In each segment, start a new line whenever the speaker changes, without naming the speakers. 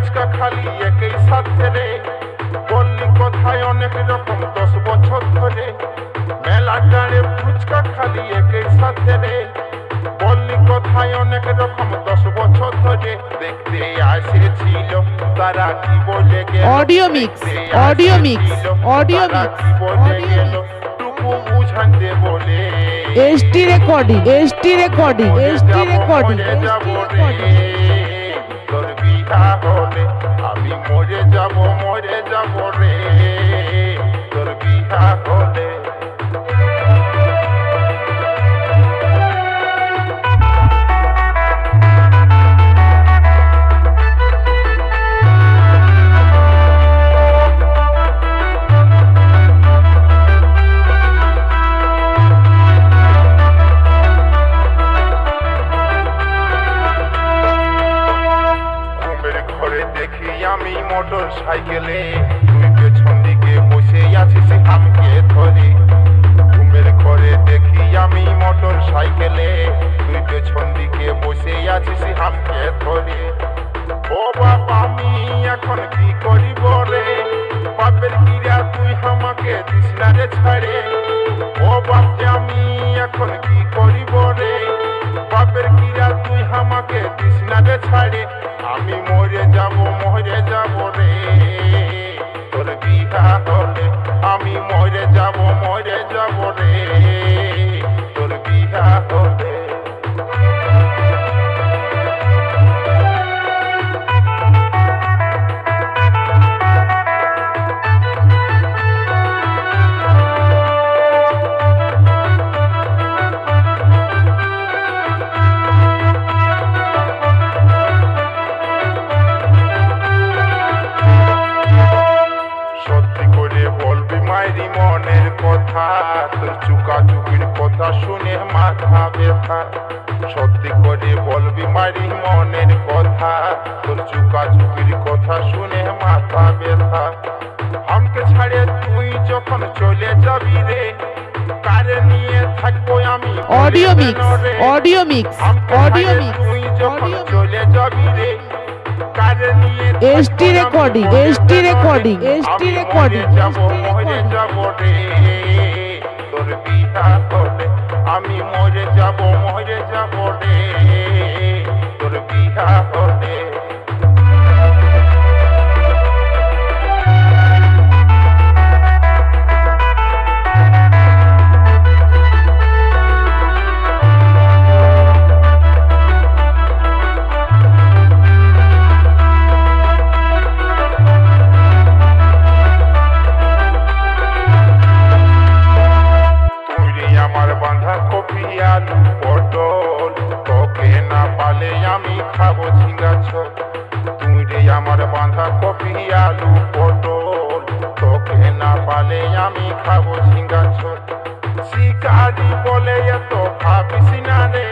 ফুচকা খালি একই সাথে রে, বললি কথায় অনেক রকম 10 বছর ধরে। মেলা টানে ফুচকা খালি একই সাথে রে, বললি কথায় অনেক রকম 10 বছর ধরে। দেখতে আসেছিল তারা কি বলে গেল,
audio mix, audio mix, audio mix,
কি বলে গেল টুকু বুঝাতে বলে।
ST recording, ST recording, ST recording, ST recording.
তোর বিহা হলে আমি মরে যাব, মরে যাব রে, তোর বিহা হলে। দেখি আমি মোটর সাইকেলে, তুই পেছন দিকে বসে আছিস হামকে ধরে। ঘুমের ঘরে দেখি আমি মোটর সাইকেলে, তুই পেছন দিকে বসে আছিস হামকে ধরে। ও বাবা আমি এখন কি করিব রে, বাপের কিরা তুই আমাকে দিস না রে ছাড়ে। ও বাপকে আমি এখন কি করিব রে, বাপের কিরা তুই আমাকে দিস না রে ছাড়ে। আমি মরে যাব, মরে যাব রে, তোর বিহা হলে আমি মরে যাব, মরে যাব রে, তোর বিহা হলে। মনের কথা তোর চুকাচুকির কথা শুনে মাথা ব্যথা। সত্যি করে বলবি মারি মনের কথা, তোর চুকাচুকির কথা শুনে মাথা ব্যথা। আমাকে ছাড়ে তুই যখন চলে যাবি রে, কারে নিয়ে থাকবো আমি।
Audio mix, audio mix, audio mix,
তুই যখন চলে যাবি রে, কারে নিয়ে
ST recording, ST recording, ST recording,
যাব, মরে যাব রে, তোর বিহা হলে আমি মরে যাব, মরে যাব রে, তোর বিহা হলে। আমার বাঁধা কপি আলু পটল, তোকে না পালে আমি খাবো ঝিঙ্গা ঝোল। তুই রে আমার বাঁধা কপি আলু পটল, তোকে না পালে আমি খাবো ঝিঙ্গা ঝোল। শিকারি বলে এত ভাবিস না রে,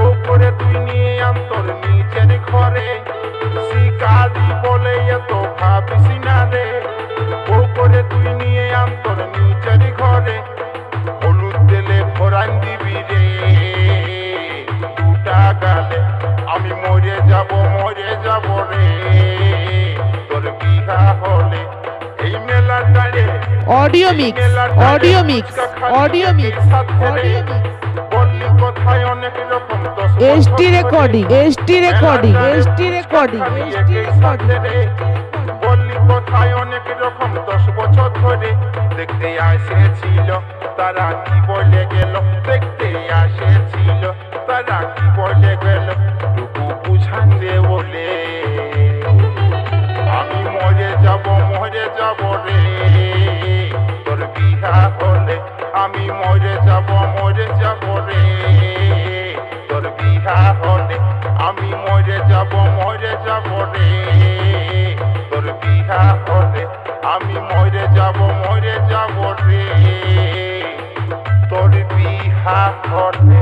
ও করে তুই নিয়ে আন তোর নিজের ঘরে। শিকারি বলে এত ভাবিস না রে, ও করে তুই নিয়ে আন তোর নিজের ঘরে। হলুদ তেলে ফোড়ন দিবি রে, দুটা গালে আমি মরে যাব, মরে যাব রে, তোর বিহা হলে। এই মেলাটারে
audio mix, audio mix, audio mix, audio mix.
বললি কথায় অনেক রকম
ST recording, ST recording, ST recording, ST recording.
বললি কথায় অনেক রকম 10 বছর ধরে। দেখতে আসেছিল তারা কি বলে গেল, দেখতে আসেছিল তারা কি বলে গেল টুকু বুঝান দে বলে। আমি মরে যাব, মরে যাব রে, তোর বিহা হলে আমি মরে যাব, মরে যাব রে, তোর বিহা হলে আমি মরে যাব, মরে যাব রে, তোর বিহা হলে আমি মরে যাব, মরে যাব রে, তোর বিহা হলে।